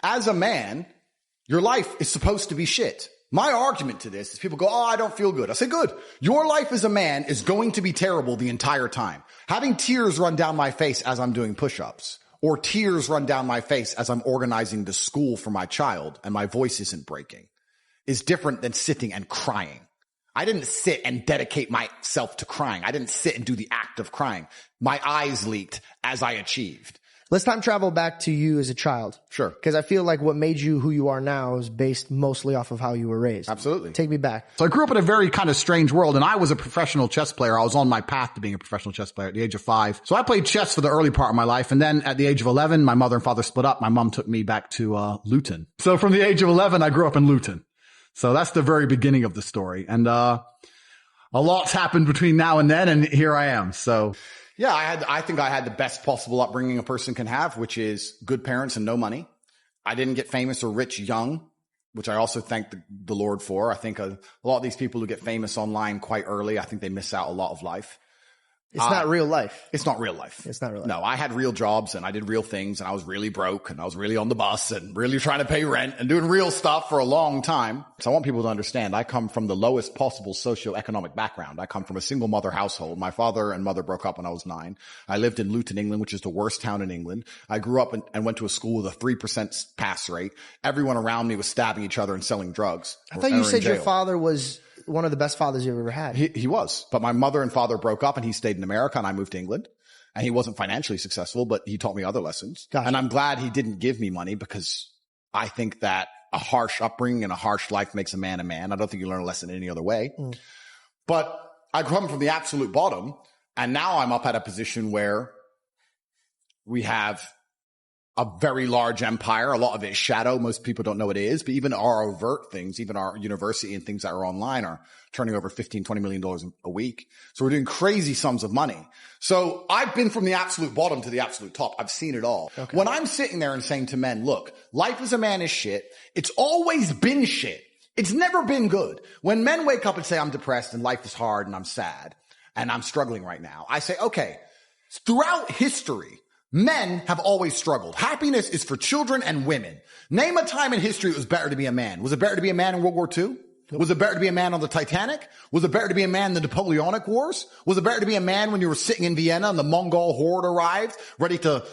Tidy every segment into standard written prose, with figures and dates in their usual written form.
as a man, your life is supposed to be shit. My argument to this is people go, oh, I don't feel good. I say, good. Your life as a man is going to be terrible the entire time. Having tears run down my face as I'm doing push-ups, or tears run down my face as I'm organizing the school for my child and my voice isn't breaking, is different than sitting and crying. I didn't sit and dedicate myself to crying. I didn't sit and do the act of crying. My eyes leaked as I achieved. Let's time travel back to you as a child. Sure. Because I feel like what made you who you are now is based mostly off of how you were raised. Absolutely. Take me back. So I grew up in a very kind of strange world, and I was a professional chess player. I was on my path to being a professional chess player at the age of 5. So I played chess for the early part of my life. And then at the age of 11, my mother and father split up. My mom took me back to Luton. So from the age of 11, I grew up in Luton. So that's the very beginning of the story. And a lot's happened between now and then, and here I am. So yeah, I think I had the best possible upbringing a person can have, which is good parents and no money. I didn't get famous or rich young, which I also thank the Lord for. I think a lot of these people who get famous online quite early, I think they miss out a lot of life. It's not real life. It's not real life. It's not real life. No, I had real jobs and I did real things and I was really broke and I was really on the bus and really trying to pay rent and doing real stuff for a long time. So I want people to understand I come from the lowest possible socioeconomic background. I come from a single mother household. My father and mother broke up when I was 9. I lived in Luton, England, which is the worst town in England. I grew up and went to a school with a 3% pass rate. Everyone around me was stabbing each other and selling drugs. I thought you said your father was one of the best fathers you've ever had. He was, but my mother and father broke up and he stayed in America and I moved to England, and he wasn't financially successful, but he taught me other lessons. Gotcha. And I'm glad he didn't give me money, because I think that a harsh upbringing and a harsh life makes a man a man. I don't think you learn a lesson any other way, but I come from the absolute bottom, and now I'm up at a position where we have a very large empire. A lot of it is shadow. Most people don't know what it is, but even our overt things, even our university and things that are online are turning over $15, $20 million a week. So we're doing crazy sums of money. So I've been from the absolute bottom to the absolute top. I've seen it all. Okay. When I'm sitting there and saying to men, look, life as a man is shit. It's always been shit. It's never been good. When men wake up and say, I'm depressed and life is hard and I'm sad and I'm struggling right now, I say, okay, throughout history, men have always struggled. Happiness is for children and women. Name a time in history it was better to be a man. Was it better to be a man in World War II? Was it better to be a man on the Titanic? Was it better to be a man in the Napoleonic Wars? Was it better to be a man when you were sitting in Vienna and the Mongol horde arrived, ready to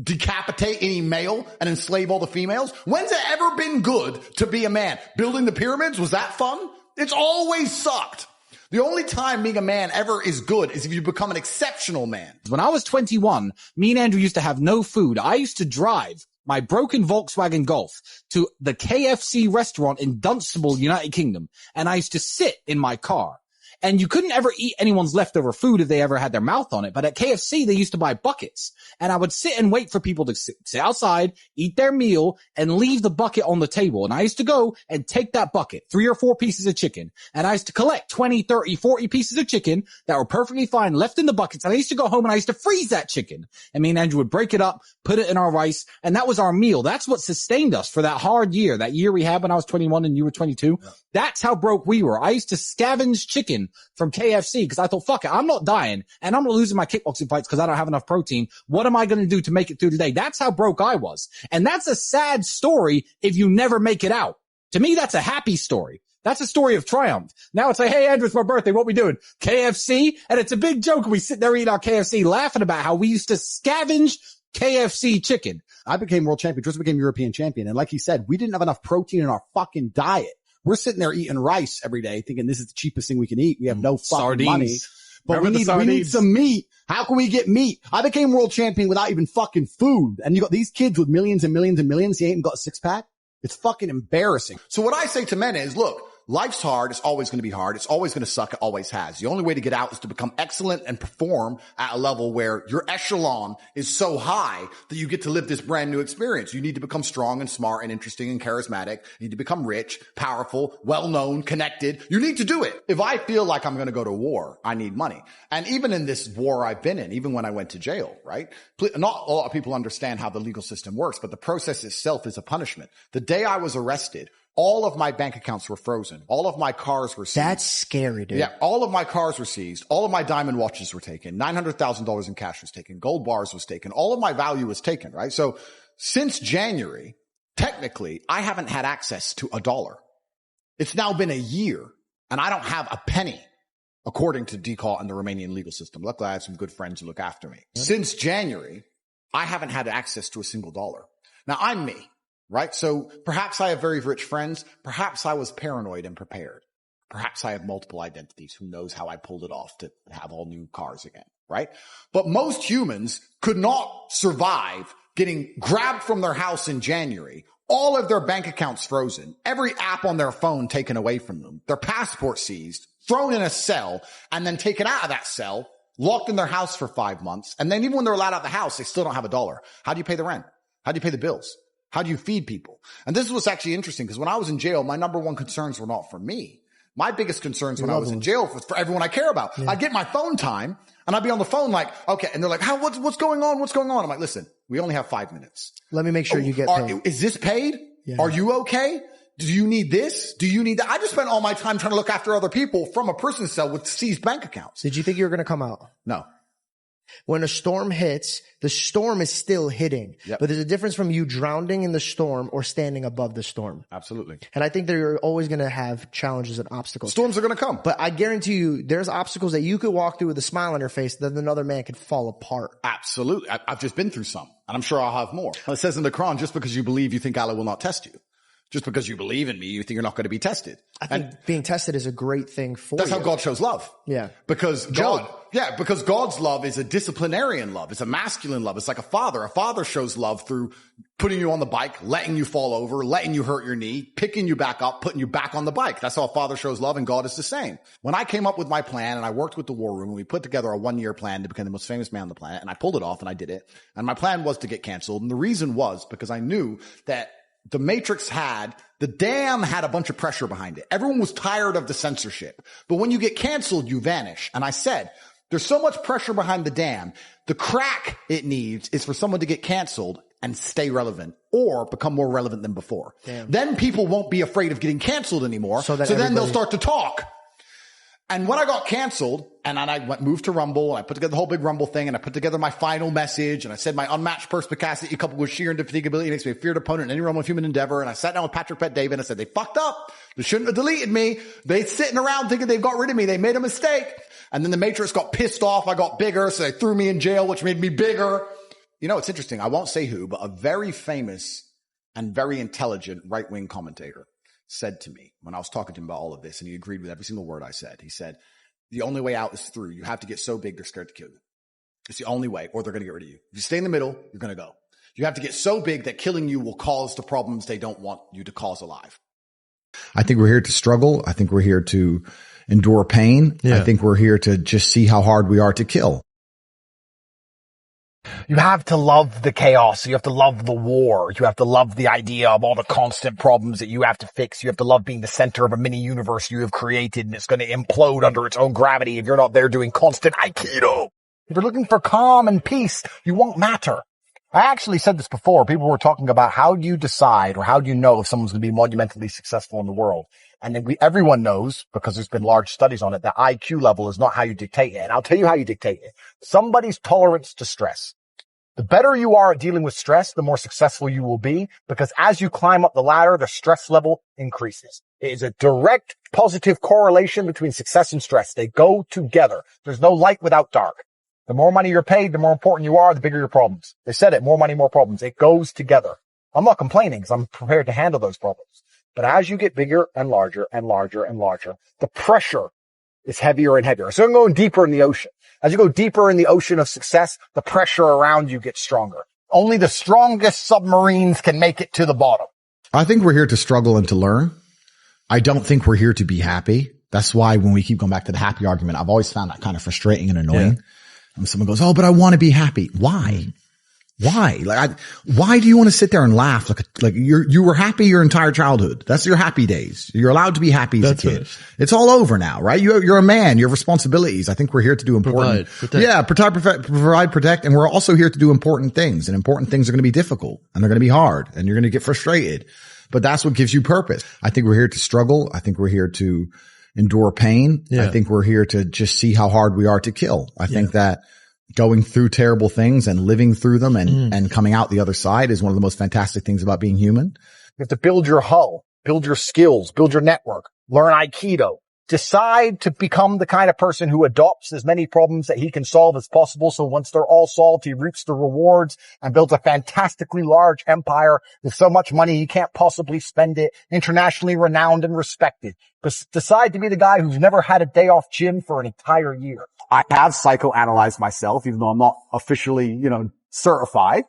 decapitate any male and enslave all the females? When's it ever been good to be a man? Building the pyramids, was that fun? It's always sucked. The only time being a man ever is good is if you become an exceptional man. When I was 21, me and Andrew used to have no food. I used to drive my broken Volkswagen Golf to the KFC restaurant in Dunstable, United Kingdom, and I used to sit in my car. And you couldn't ever eat anyone's leftover food if they ever had their mouth on it. But at KFC, they used to buy buckets. And I would sit and wait for people to sit outside, eat their meal, and leave the bucket on the table. And I used to go and take that bucket, 3 or 4 pieces of chicken. And I used to collect 20, 30, 40 pieces of chicken that were perfectly fine left in the buckets. And I used to go home and I used to freeze that chicken. And me and Andrew would break it up, put it in our rice. And that was our meal. That's what sustained us for that hard year, that year we had when I was 21 and you were 22. Yeah. That's how broke we were. I used to scavenge chicken from KFC because I thought, fuck it, I'm not dying and I'm not losing my kickboxing fights because I don't have enough protein. What am I going to do to make it through the day? That's how broke I was. And that's a sad story if you never make it out. To me, that's a happy story. That's a story of triumph. Now it's like, hey, Andrew, it's my birthday. What we doing? KFC? And it's a big joke. We sit there eating our KFC laughing about how we used to scavenge KFC chicken. I became world champion. Tristan became European champion. And like he said, we didn't have enough protein in our fucking diet. We're sitting there eating rice every day thinking this is the cheapest thing we can eat. We have no fucking sardines. Money. But we need some meat. How can we get meat? I became world champion without even fucking food. And you got these kids with millions and millions and millions. He ain't got a 6-pack. It's fucking embarrassing. So what I say to men is, look, life's hard. It's always going to be hard. It's always going to suck. It always has. The only way to get out is to become excellent and perform at a level where your echelon is so high that you get to live this brand new experience. You need to become strong and smart and interesting and charismatic. You need to become rich, powerful, well-known, connected. You need to do it. If I feel like I'm going to go to war, I need money. And even in this war I've been in, even when I went to jail, right? Not a lot of people understand how the legal system works, but the process itself is a punishment. The day I was arrested, all of my bank accounts were frozen. All of my cars were seized. That's scary, dude. Yeah, all of my cars were seized. All of my diamond watches were taken. $900,000 in cash was taken. Gold bars was taken. All of my value was taken, right? So since January, technically, I haven't had access to $1. It's now been a year and I don't have a penny, according to DCAW and the Romanian legal system. Luckily, I have some good friends who look after me. Since January, I haven't had access to a single dollar. Now, I'm me, right? So perhaps I have very rich friends. Perhaps I was paranoid and prepared. Perhaps I have multiple identities. Who knows how I pulled it off to have all new cars again, right? But most humans could not survive getting grabbed from their house in January, all of their bank accounts frozen, every app on their phone taken away from them, their passport seized, thrown in a cell, and then taken out of that cell, locked in their house for 5 months. And then even when they're allowed out of the house, they still don't have $1. How do you pay the rent? How do you pay the bills? How do you feed people? And this was actually interesting because when I was in jail, my number one concerns were not for me. My biggest concerns when I was in jail was for everyone I care about. Yeah. I'd get my phone time and I'd be on the phone like, okay. And they're like, what's going on? What's going on? I'm like, listen, we only have 5 minutes. Let me make sure you get paid. Is this paid? Yeah. Are you okay? Do you need this? Do you need that? I just spent all my time trying to look after other people from a prison cell with seized bank accounts. Did you think you were going to come out? No. When a storm hits, the storm is still hitting. Yep. But there's a difference from you drowning in the storm or standing above the storm. Absolutely. And I think that you're always going to have challenges and obstacles. Storms are going to come. But I guarantee you, there's obstacles that you could walk through with a smile on your face that another man could fall apart. Absolutely. I've just been through some, and I'm sure I'll have more. It says in the Quran, just because you believe, you think Allah will not test you. Just because you believe in me, you think you're not going to be tested. I think being tested is a great thing for you. That's how God shows love. Yeah. Because because God's love is a disciplinarian love. It's a masculine love. It's like a father. A father shows love through putting you on the bike, letting you fall over, letting you hurt your knee, picking you back up, putting you back on the bike. That's how a father shows love, and God is the same. When I came up with my plan and I worked with the War Room and we put together a 1-year plan to become the most famous man on the planet, and I pulled it off and I did it. And my plan was to get canceled. And the reason was because I knew that the Matrix the dam had a bunch of pressure behind it. Everyone was tired of the censorship. But when you get canceled, you vanish. And I said, there's so much pressure behind the dam. The crack it needs is for someone to get canceled and stay relevant or become more relevant than before. Damn. Then people won't be afraid of getting canceled anymore. So then they'll start to talk. And when I got canceled and I moved to Rumble and I put together the whole big Rumble thing and I put together my final message and I said my unmatched perspicacity coupled with sheer indefatigability makes me a feared opponent in any realm of human endeavor. And I sat down with Patrick Bet David and I said, they fucked up. They shouldn't have deleted me. They sitting around thinking they've got rid of me. They made a mistake. And then the Matrix got pissed off. I got bigger. So they threw me in jail, which made me bigger. You know, it's interesting. I won't say who, but a very famous and very intelligent right-wing commentator said to me when I was talking to him about all of this, and he agreed with every single word I said. He said, the only way out is through. You have to get so big, they're scared to kill you. It's the only way, or they're going to get rid of you. If you stay in the middle, you're going to go. You have to get so big that killing you will cause the problems they don't want you to cause alive. I think we're here to struggle. I think we're here to endure pain. Yeah. I think we're here to just see how hard we are to kill. You have to love the chaos. You have to love the war. You have to love the idea of all the constant problems that you have to fix. You have to love being the center of a mini universe you have created, and it's going to implode under its own gravity if you're not there doing constant Aikido. If you're looking for calm and peace, you won't matter. I actually said this before. People were talking about how do you decide or how do you know if someone's going to be monumentally successful in the world? And then everyone knows, because there's been large studies on it, that IQ level is not how you dictate it. And I'll tell you how you dictate it. Somebody's tolerance to stress. The better you are at dealing with stress, the more successful you will be, because as you climb up the ladder, the stress level increases. It is a direct positive correlation between success and stress. They go together. There's no light without dark. The more money you're paid, the more important you are, the bigger your problems. They said it, more money, more problems. It goes together. I'm not complaining because I'm prepared to handle those problems. But as you get bigger and larger and larger and larger, the pressure is heavier and heavier. So I'm going deeper in the ocean. As you go deeper in the ocean of success, the pressure around you gets stronger. Only the strongest submarines can make it to the bottom. I think we're here to struggle and to learn. I don't think we're here to be happy. That's why when we keep going back to the happy argument, I've always found that kind of frustrating and annoying. Yeah. And someone goes, oh, but I want to be happy. Why? Why? Why do you want to sit there and laugh? Like you were happy your entire childhood. That's your happy days. You're allowed to be happy as a kid. It's all over now, right? You're a man. You have responsibilities. I think we're here to do important. Provide, protect. And we're also here to do important things, and important things are going to be difficult and they're going to be hard and you're going to get frustrated, but that's what gives you purpose. I think we're here to struggle. I think we're here to endure pain. Yeah. I think we're here to just see how hard we are to kill. I think that going through terrible things and living through them and coming out the other side is one of the most fantastic things about being human. You have to build your hull, build your skills, build your network, learn Aikido. Decide to become the kind of person who adopts as many problems that he can solve as possible. So once they're all solved, he reaps the rewards and builds a fantastically large empire with so much money he can't possibly spend it, internationally renowned and respected. But decide to be the guy who's never had a day off gym for an entire year. I have psychoanalyzed myself, even though I'm not officially, certified.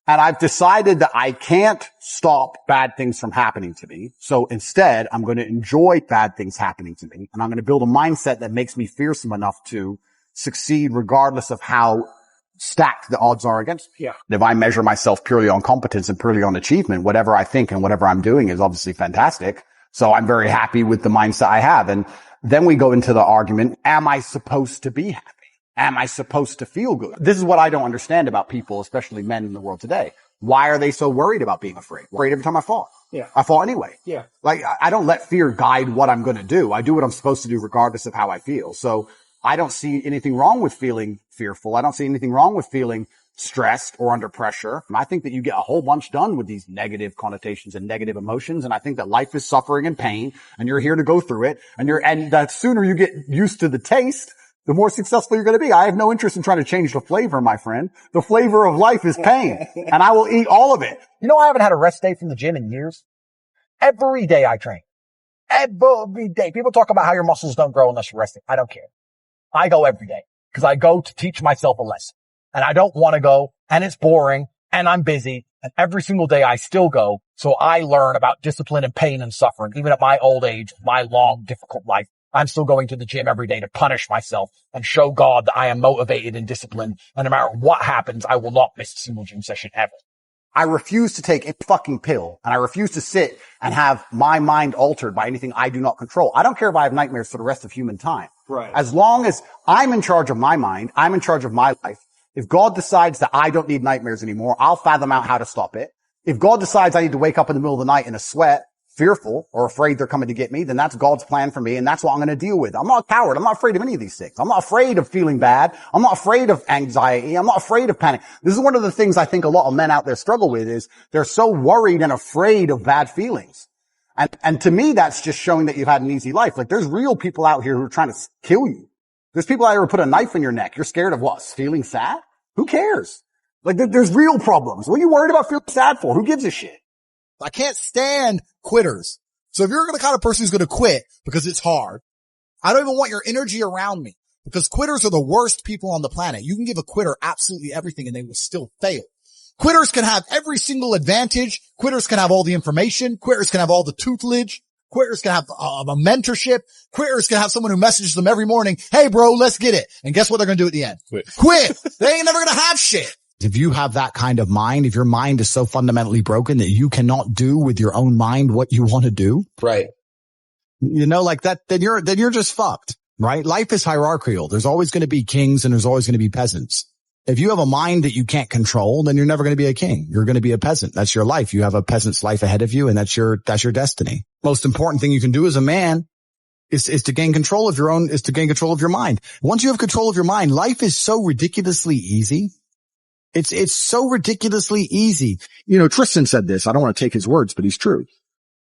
And I've decided that I can't stop bad things from happening to me. So instead, I'm going to enjoy bad things happening to me. And I'm going to build a mindset that makes me fearsome enough to succeed regardless of how stacked the odds are against me. Yeah. If I measure myself purely on competence and purely on achievement, whatever I think and whatever I'm doing is obviously fantastic. So I'm very happy with the mindset I have. And then we go into the argument, am I supposed to be happy? Am I supposed to feel good? This is what I don't understand about people, especially men in the world today. Why are they so worried about being afraid? Afraid every time I fall. Yeah. I fall anyway. Yeah. Like, I don't let fear guide what I'm going to do. I do what I'm supposed to do regardless of how I feel. So I don't see anything wrong with feeling fearful. I don't see anything wrong with feeling stressed or under pressure. I think that you get a whole bunch done with these negative connotations and negative emotions. And I think that life is suffering and pain and you're here to go through it. And the sooner you get used to the taste, the more successful you're going to be. I have no interest in trying to change the flavor, my friend. The flavor of life is pain, and I will eat all of it. I haven't had a rest day from the gym in years. Every day I train. Every day. People talk about how your muscles don't grow unless you're resting. I don't care. I go every day because I go to teach myself a lesson. And I don't want to go, and it's boring, and I'm busy, and every single day I still go. So I learn about discipline and pain and suffering, even at my old age, my long, difficult life. I'm still going to the gym every day to punish myself and show God that I am motivated and disciplined. And no matter what happens, I will not miss a single gym session ever. I refuse to take a fucking pill, and I refuse to sit and have my mind altered by anything I do not control. I don't care if I have nightmares for the rest of human time. Right. As long as I'm in charge of my mind, I'm in charge of my life. If God decides that I don't need nightmares anymore, I'll fathom out how to stop it. If God decides I need to wake up in the middle of the night in a sweat, fearful or afraid they're coming to get me, then that's God's plan for me, and that's what I'm going to deal with. I'm not a coward. I'm not afraid of any of these things. I'm not afraid of feeling bad. I'm not afraid of anxiety. I'm not afraid of panic. This is one of the things I think a lot of men out there struggle with is they're so worried and afraid of bad feelings. And to me, that's just showing that you've had an easy life. Like, there's real people out here who are trying to kill you. There's people out here who put a knife in your neck. You're scared of what? Feeling sad? Who cares? Like, there's real problems. What are you worried about feeling sad for? Who gives a shit? I can't stand quitters. So if you're the kind of person who's going to quit because it's hard, I don't even want your energy around me because quitters are the worst people on the planet. You can give a quitter absolutely everything and they will still fail. Quitters can have every single advantage. Quitters can have all the information. Quitters can have all the tutelage. Quitters can have a mentorship. Quitters can have someone who messages them every morning. Hey, bro, let's get it. And guess what they're going to do at the end? Quit. They ain't never going to have shit. If you have that kind of mind, if your mind is so fundamentally broken that you cannot do with your own mind what you want to do. Right. Like that, then you're just fucked, right? Life is hierarchical. There's always going to be kings and there's always going to be peasants. If you have a mind that you can't control, then you're never going to be a king. You're going to be a peasant. That's your life. You have a peasant's life ahead of you, and that's your destiny. Most important thing you can do as a man is to gain control of your mind. Once you have control of your mind, life is so ridiculously easy. It's so ridiculously easy. Tristan said this. I don't want to take his words, but he's true.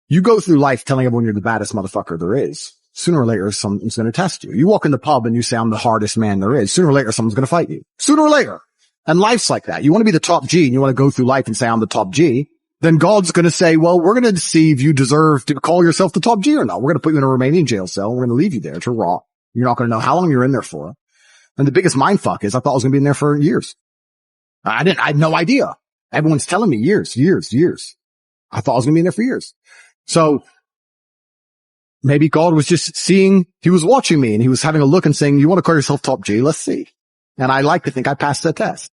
You go through life telling everyone you're the baddest motherfucker there is. Sooner or later, someone's going to test you. You walk in the pub and you say, I'm the hardest man there is. Sooner or later, someone's going to fight you. Sooner or later. And life's like that. You want to be the top G and you want to go through life and say, I'm the top G. Then God's going to say, well, we're going to see if you deserve to call yourself the top G or not. We're going to put you in a Romanian jail cell. We're going to leave you there to rot. You're not going to know how long you're in there for. And the biggest mindfuck is I thought I was going to be in there for years. I had no idea. Everyone's telling me years. I thought I was going to be in there for years. So maybe God was just he was watching me and he was having a look and saying, you want to call yourself top G? Let's see. And I like to think I passed the test.